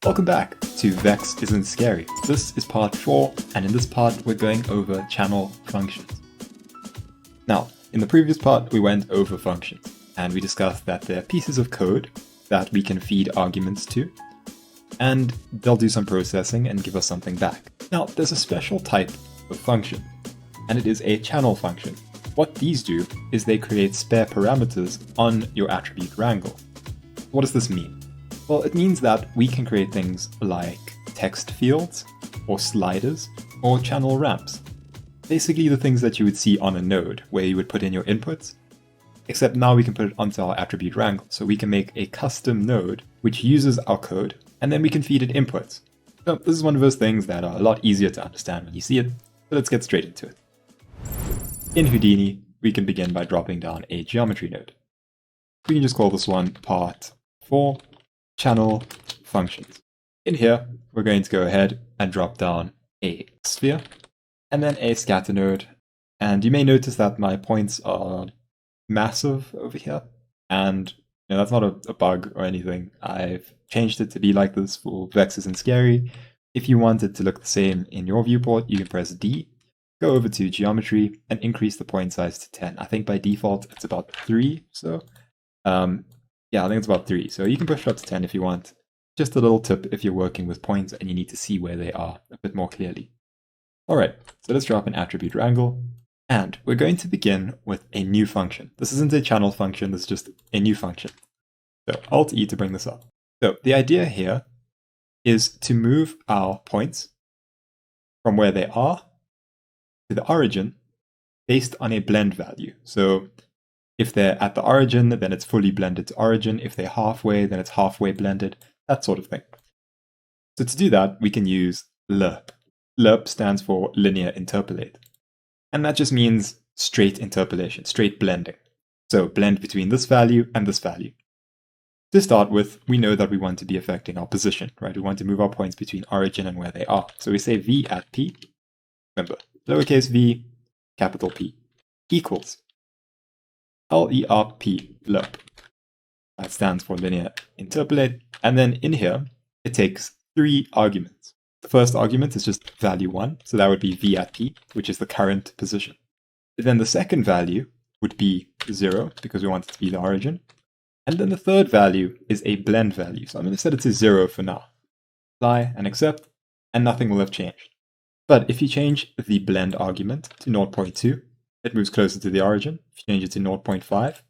Welcome back to Vex Isn't Scary. This is part 4, and in this part we're going over channel functions. Now, in the previous part we went over functions, and we discussed that they're pieces of code that we can feed arguments to, and they'll do some processing and give us something back. Now, there's a special type of function, and it is a channel function. What these do is they create spare parameters on your attribute wrangle. What does this mean? Well, it means that we can create things like text fields, or sliders, or channel ramps. Basically the things that you would see on a node, where you would put in your inputs, except now we can put it onto our attribute wrangle. So we can make a custom node which uses our code, and then we can feed it inputs. So this is one of those things that are a lot easier to understand when you see it, so let's get straight into it. In Houdini, we can begin by dropping down a geometry node. We can just call this one part 4. Channel functions. In here, we're going to go ahead and drop down a sphere, and then a scatter node. And you may notice that my points are massive over here. And that's not a bug or anything. I've changed it to be like this for Vex Isn't Scary. If you want it to look the same in your viewport, you can press D, go over to geometry, and increase the point size to 10. I think by default it's about 3, so yeah, I think it's about 3, so you can push it up to 10 if you want. Just a little tip if you're working with points and you need to see where they are a bit more clearly. Alright, so let's drop an attribute wrangle, and we're going to begin with a new function. This isn't a channel function, this is just a new function. So Alt-E to bring this up. So the idea here is to move our points from where they are to the origin based on a blend value. So if they're at the origin, then it's fully blended to origin. If they're halfway, then it's halfway blended, that sort of thing. So to do that, we can use lerp. Lerp stands for linear interpolate. And that just means straight interpolation, straight blending. So blend between this value and this value. To start with, we know that we want to be affecting our position, right? We want to move our points between origin and where they are. So we say v at p. Remember, lowercase v, capital P, equals LERP, lerp. That stands for linear interpolate. And then in here, it takes 3 arguments. The first argument is just value 1, so that would be v at p, which is the current position. Then the second value would be 0, because we want it to be the origin. And then the third value is a blend value, so I'm going to set it to 0 for now. Apply and accept, and nothing will have changed. But if you change the blend argument to 0.2, it moves closer to the origin. If you change it to 0.5,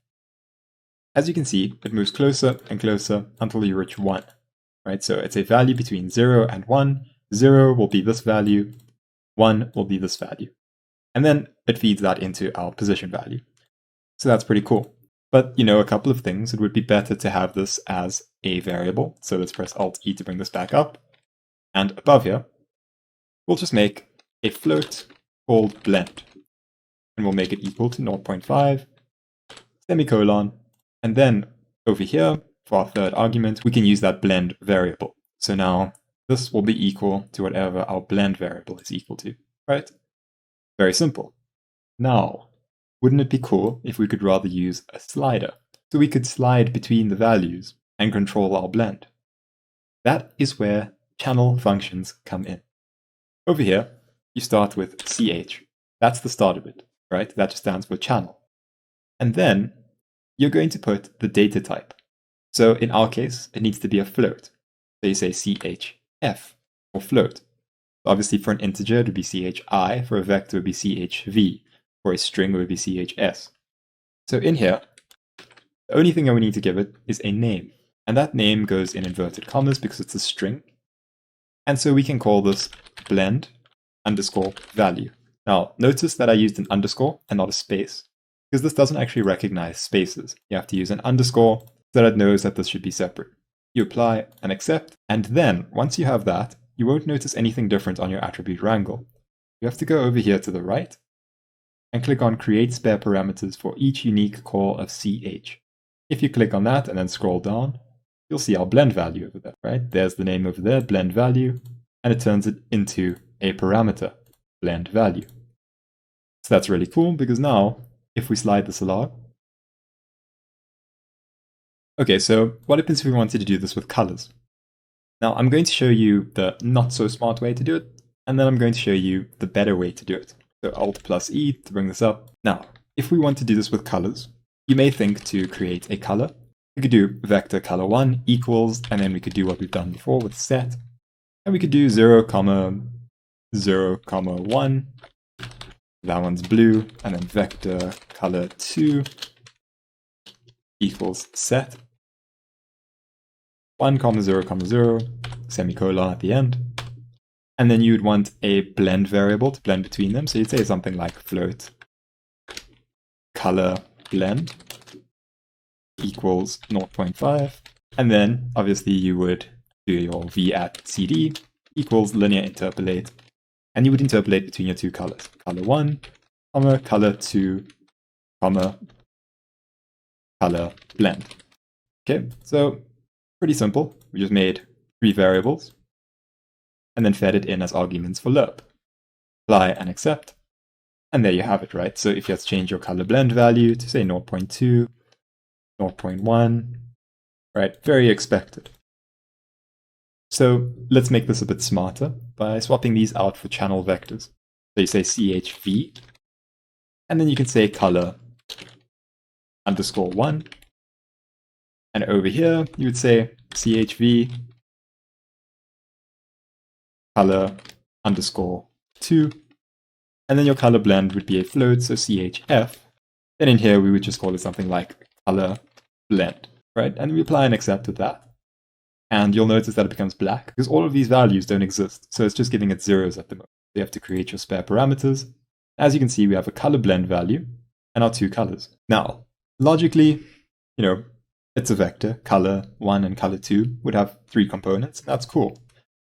as you can see, it moves closer and closer until you reach 1. Right? So it's a value between 0 and 1. 0 will be this value, 1 will be this value. And then it feeds that into our position value. So that's pretty cool. But, a couple of things. It would be better to have this as a variable. So let's press Alt-E to bring this back up. And above here, we'll just make a float called blend. And we'll make it equal to 0.5, semicolon, and then over here, for our third argument, we can use that blend variable. So now this will be equal to whatever our blend variable is equal to, right? Very simple. Now, wouldn't it be cool if we could rather use a slider? So we could slide between the values and control our blend. That is where channel functions come in. Over here, you start with ch. That's the start of it. Right? That just stands for channel. And then you're going to put the data type. So in our case, it needs to be a float. So you say chf, or float. Obviously for an integer, it would be chi. For a vector, it would be chv. For a string, it would be chs. So in here, the only thing that we need to give it is a name. And that name goes in inverted commas because it's a string. And so we can call this blend underscore value. Now, notice that I used an underscore and not a space, because this doesn't actually recognize spaces. You have to use an underscore so that it knows that this should be separate. You apply and accept, and then, once you have that, you won't notice anything different on your attribute wrangle. You have to go over here to the right, and click on Create Spare Parameters for each unique call of ch. If you click on that and then scroll down, you'll see our blend value over there, right? There's the name over there, blend value, and it turns it into a parameter, blend value. So that's really cool, because now, if we slide this along... Okay, so what happens if we wanted to do this with colors? Now I'm going to show you the not so smart way to do it, and then I'm going to show you the better way to do it. So Alt plus E to bring this up. Now, if we want to do this with colors, you may think to create a color. We could do vector color1 equals, and then we could do what we've done before with set. And we could do 0, 0, 1. That one's blue, and then vector color2 equals set. 1, 0, 0, semicolon at the end. And then you'd want a blend variable to blend between them. So you'd say something like float color blend equals 0.5. And then obviously you would do your v at cd equals linear interpolate. And you would interpolate between your two colors. Color1, color2, color blend. Okay, so pretty simple. We just made 3 variables and then fed it in as arguments for lerp. Apply and accept. And there you have it, right? So if you have to change your color blend value to say 0.2, 0.1, right? Very expected. So let's make this a bit smarter by swapping these out for channel vectors. So you say chv, and then you can say color _1. And over here, you would say chv color _2. And then your color blend would be a float, so chf. Then in here, we would just call it something like color blend, right? And we apply and accept with that. And you'll notice that it becomes black because all of these values don't exist. So it's just giving it zeros at the moment. So you have to create your spare parameters. As you can see, we have a color blend value and our 2 colors. Now, logically, it's a vector. Color 1 and color 2 would have 3 components. And that's cool,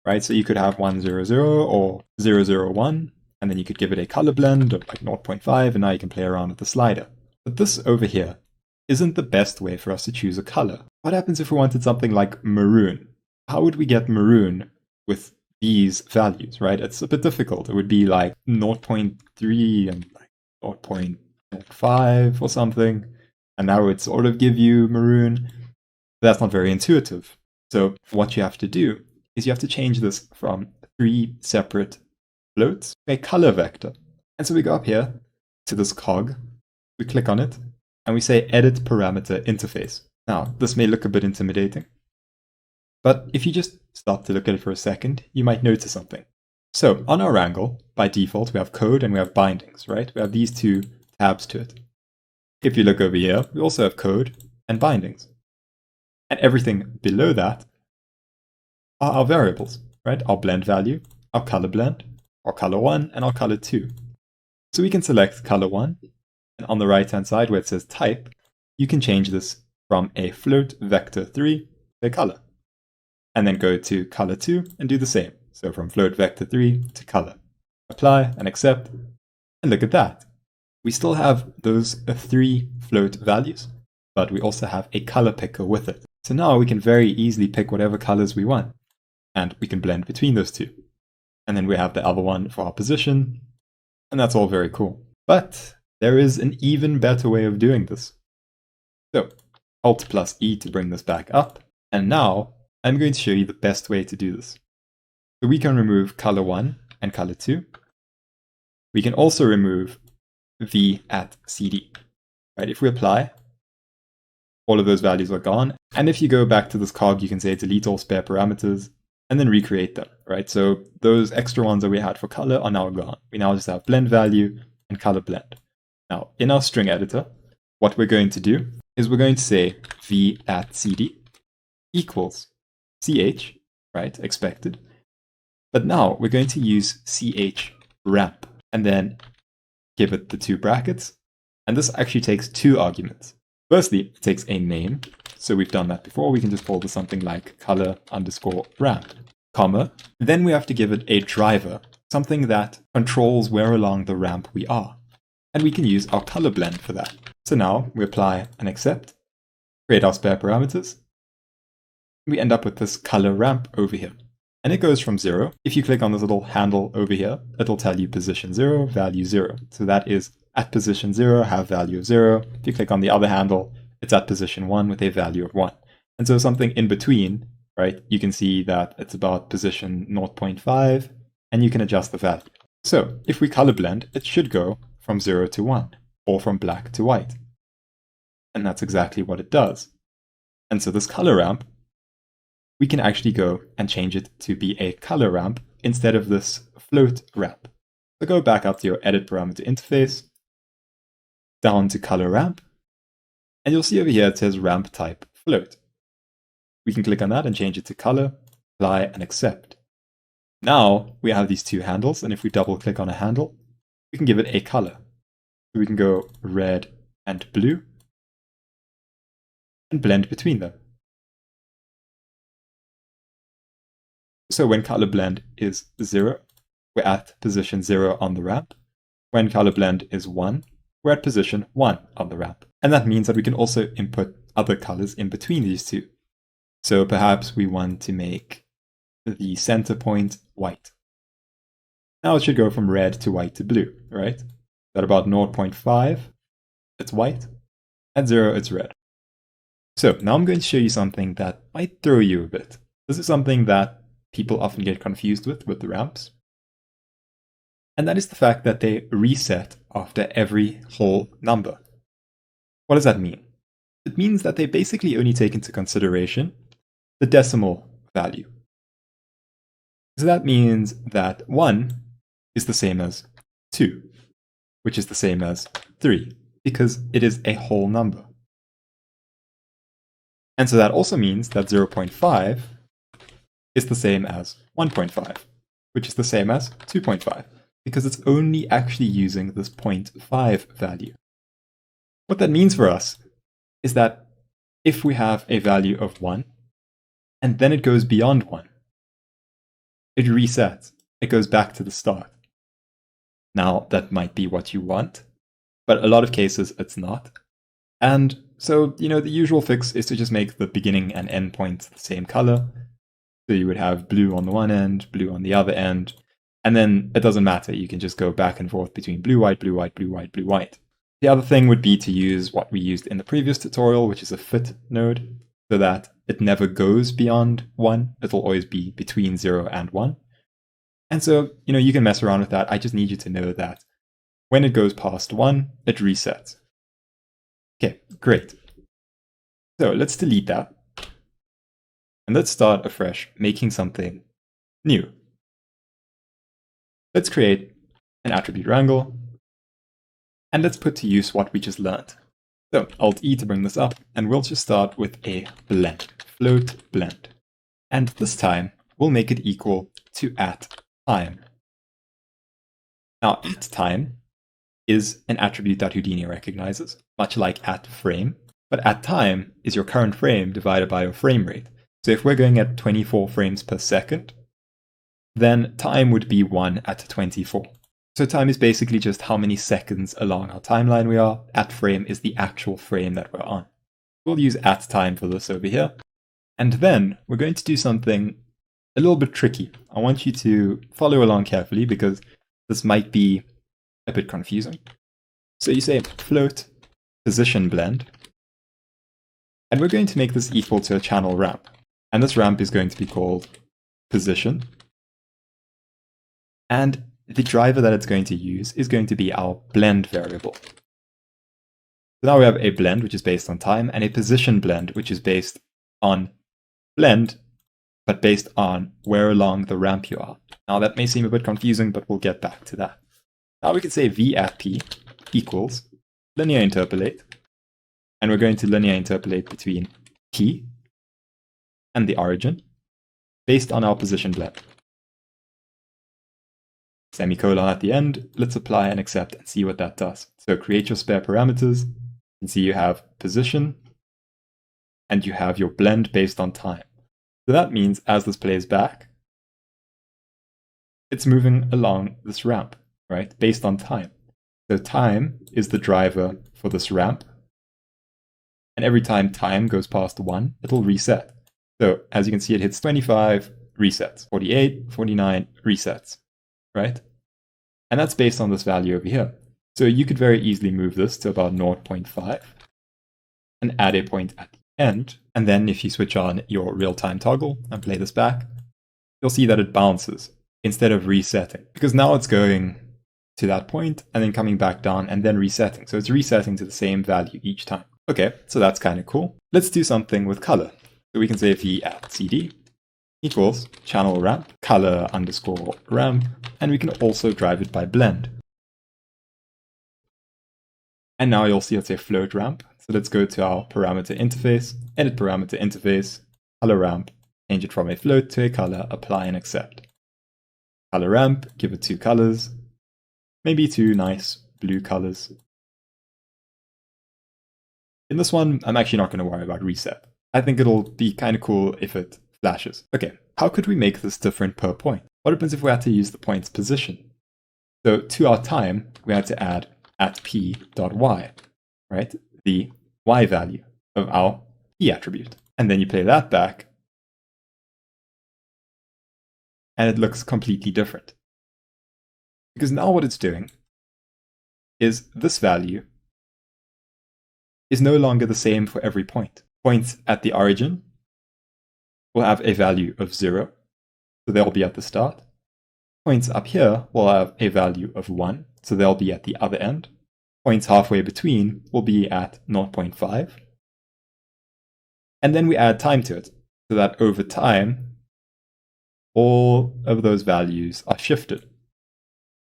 right? So you could have 1, 0, 0 or 0, 0, 1. And then you could give it a color blend of like 0.5. And now you can play around with the slider. But this over here isn't the best way for us to choose a color. What happens if we wanted something like maroon? How would we get maroon with these values, right? It's a bit difficult. It would be like 0.3 and like 0.5 or something. And now it would sort of give you maroon. But that's not very intuitive. So what you have to do is you have to change this from 3 separate floats to a color vector. And so we go up here to this cog. We click on it. And we say edit parameter interface. Now, this may look a bit intimidating, but if you just stop to look at it for a second, you might notice something. So on our Wrangle, by default, we have code and we have bindings, right? We have these 2 tabs to it. If you look over here, we also have code and bindings. And everything below that are our variables, right? Our blend value, our color blend, our color 1, and our color 2. So we can select color 1, and on the right-hand side where it says type, you can change this from a float vector 3 to color. And then go to color 2 and do the same. So from float vector 3 to color. Apply and accept. And look at that. We still have those 3 float values, but we also have a color picker with it. So now we can very easily pick whatever colors we want. And we can blend between those 2. And then we have the other one for our position. And that's all very cool. But there is an even better way of doing this. So Alt plus E to bring this back up. And now I'm going to show you the best way to do this. So we can remove color 1 and color 2. We can also remove V at CD. Right? If we apply, all of those values are gone. And if you go back to this cog, you can say delete all spare parameters and then recreate them. Right? So those extra ones that we had for color are now gone. We now just have blend value and color blend. Now, in our string editor, what we're going to do is we're going to say v at cd equals ch, right, expected. But now we're going to use ch ramp and then give it the 2 brackets. And this actually takes 2 arguments. Firstly, it takes a name. So we've done that before. We can just call this something like color _ ramp, comma. Then we have to give it a driver, something that controls where along the ramp we are. And we can use our color blend for that. So now we apply and accept, create our spare parameters. We end up with this color ramp over here. And it goes from 0. If you click on this little handle over here, it'll tell you position 0, value 0. So that is at position 0, have value of 0. If you click on the other handle, it's at position 1 with a value of 1. And so something in between right? You can see that it's about position 0.5, and you can adjust the value. So if we color blend, it should go from 0 to 1, or from black to white. And that's exactly what it does. And so this color ramp, we can actually go and change it to be a color ramp instead of this float ramp. So go back up to your edit parameter interface, down to color ramp, and you'll see over here it says ramp type float. We can click on that and change it to color, apply, and accept. Now we have these two handles, and if we double click on a handle, we can give it a color. So we can go red and blue and blend between them. So when color blend is 0, we're at position 0 on the ramp. When color blend is 1, we're at position 1 on the ramp. And that means that we can also input other colors in between these two. So perhaps we want to make the center point white. Now it should go from red to white to blue, right? At about 0.5, it's white. At 0, it's red. So now I'm going to show you something that might throw you a bit. This is something that people often get confused with the ramps. And that is the fact that they reset after every whole number. What does that mean? It means that they basically only take into consideration the decimal value. So that means that 1 is the same as 2, which is the same as 3, because it is a whole number. And so that also means that 0.5 is the same as 1.5, which is the same as 2.5, because it's only actually using this 0.5 value. What that means for us is that if we have a value of 1, and then it goes beyond 1, it resets. It goes back to the start. Now, that might be what you want, but a lot of cases it's not. And so, the usual fix is to just make the beginning and end points the same color. So you would have blue on the one end, blue on the other end, and then it doesn't matter. You can just go back and forth between blue, white, blue, white, blue, white, blue, white. The other thing would be to use what we used in the previous tutorial, which is a fit node, so that it never goes beyond 1. It'll always be between 0 and 1. And so, you can mess around with that. I just need you to know that when it goes past 1, it resets. Okay, great. So let's delete that. And let's start afresh, making something new. Let's create an attribute wrangle. And let's put to use what we just learned. So Alt-E to bring this up, and we'll just start with a blend, float blend. And this time, we'll make it equal to @time. Now, @time is an attribute that Houdini recognizes, much like @frame, but @time is your current frame divided by your frame rate. So if we're going at 24 frames per second, then time would be 1 at 24. So time is basically just how many seconds along our timeline we are. @frame is the actual frame that we're on. We'll use @time for this over here. And then we're going to do something a little bit tricky. I want you to follow along carefully because this might be a bit confusing. So you say float position blend, and we're going to make this equal to a channel ramp. And this ramp is going to be called position. And the driver that it's going to use is going to be our blend variable. So now we have a blend, which is based on time, and a position blend, which is based on blend, but based on where along the ramp you are. Now that may seem a bit confusing, but we'll get back to that. Now we can say v@p equals linear interpolate, and we're going to linear interpolate between p and the origin based on our position blend. Semicolon at the end, let's apply and accept and see what that does. So create your spare parameters, and see you have position, and you have your blend based on time. So that means as this plays back, it's moving along this ramp, right, based on time. So time is the driver for this ramp, and every time time goes past 1, it'll reset. So as you can see, it hits 25, resets, 48, 49, resets. Right? And that's based on this value over here. So you could very easily move this to about 0.5 and add a point at the end. And then if you switch on your real-time toggle and play this back, you'll see that it bounces instead of resetting. Because now it's going to that point and then coming back down and then resetting. So it's resetting to the same value each time. Okay, so that's kind of cool. Let's do something with color. So we can say v at cd equals channel ramp, color underscore ramp, and we can also drive it by blend. And now you'll see it's a float ramp. So let's go to our parameter interface, edit parameter interface, color ramp, change it from a float to a color, apply and accept. Color ramp, give it 2 colors, maybe 2 nice blue colors. In this one, I'm actually not going to worry about reset. I think it'll be kind of cool if it flashes. Okay, how could we make this different per point? What happens if we had to use the point's position? So to our time, we had to add at p.y, right? The y value of our p attribute. And then you play that back, and it looks completely different. Because now what it's doing is this value is no longer the same for every point. Points at the origin will have a value of 0, so they'll be at the start. Points up here will have a value of 1, so they'll be at the other end. Points halfway between will be at 0.5. And then we add time to it, so that over time, all of those values are shifted.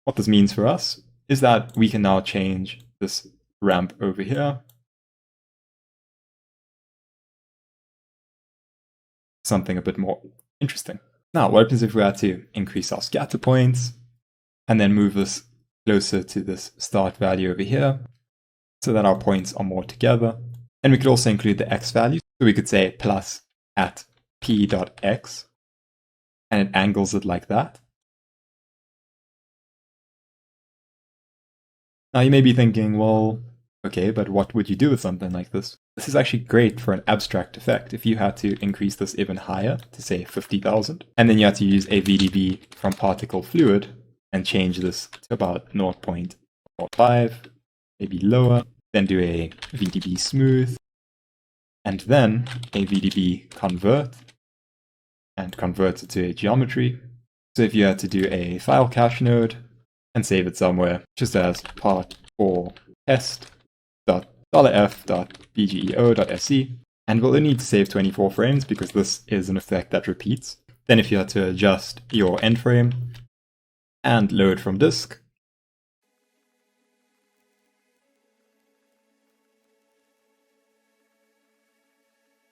What this means for us is that we can now change this ramp over here something a bit more interesting. Now, what happens if we had to increase our scatter points and then move this closer to this start value over here so that our points are more together? And we could also include the x value. So we could say plus at p.x and it angles it like that. Now you may be thinking, well, okay, but what would you do with something like this? This is actually great for an abstract effect. If you had to increase this even higher to say 50,000, and then you had to use a VDB from particle fluid and change this to about 0.05, maybe lower, then do a VDB smooth, and then a VDB convert, and convert it to a geometry. So if you had to do a file cache node and save it somewhere, just as part for test.$f.bgeo.sc, and we'll only need to save 24 frames because this is an effect that repeats. Then if you had to adjust your end frame and load from disk,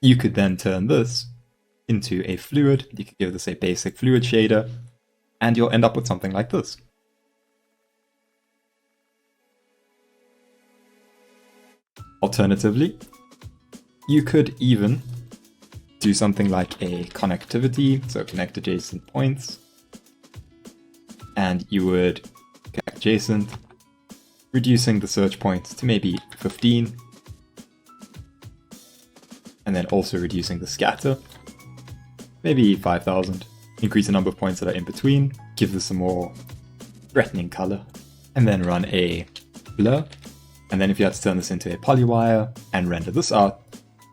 you could then turn this into a fluid. You could give this a basic fluid shader, and you'll end up with something like this. Alternatively, you could even do something like a connectivity, so connect adjacent points, and you would connect adjacent, reducing the search points to maybe 15, and then also reducing the scatter, maybe 5,000. Increase the number of points that are in between, give this a more threatening color, and then run a blur. And then if you had to turn this into a polywire and render this out,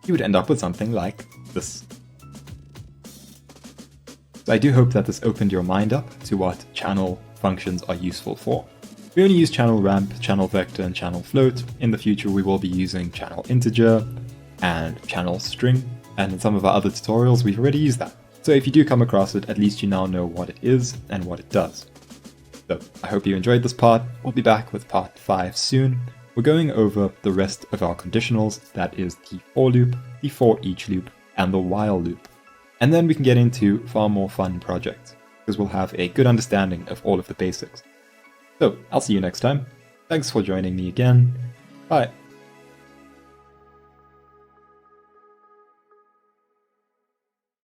you would end up with something like this. So I do hope that this opened your mind up to what channel functions are useful for. We only use channel ramp, channel vector, and channel float. In the future, we will be using channel integer and channel string. And in some of our other tutorials, we've already used that. So if you do come across it, at least you now know what it is and what it does. So I hope you enjoyed this part. We'll be back with part 5 soon. We're going over the rest of our conditionals, that is the for loop, the for each loop, and the while loop. And then we can get into far more fun projects, because we'll have a good understanding of all of the basics. So, I'll see you next time. Thanks for joining me again. Bye.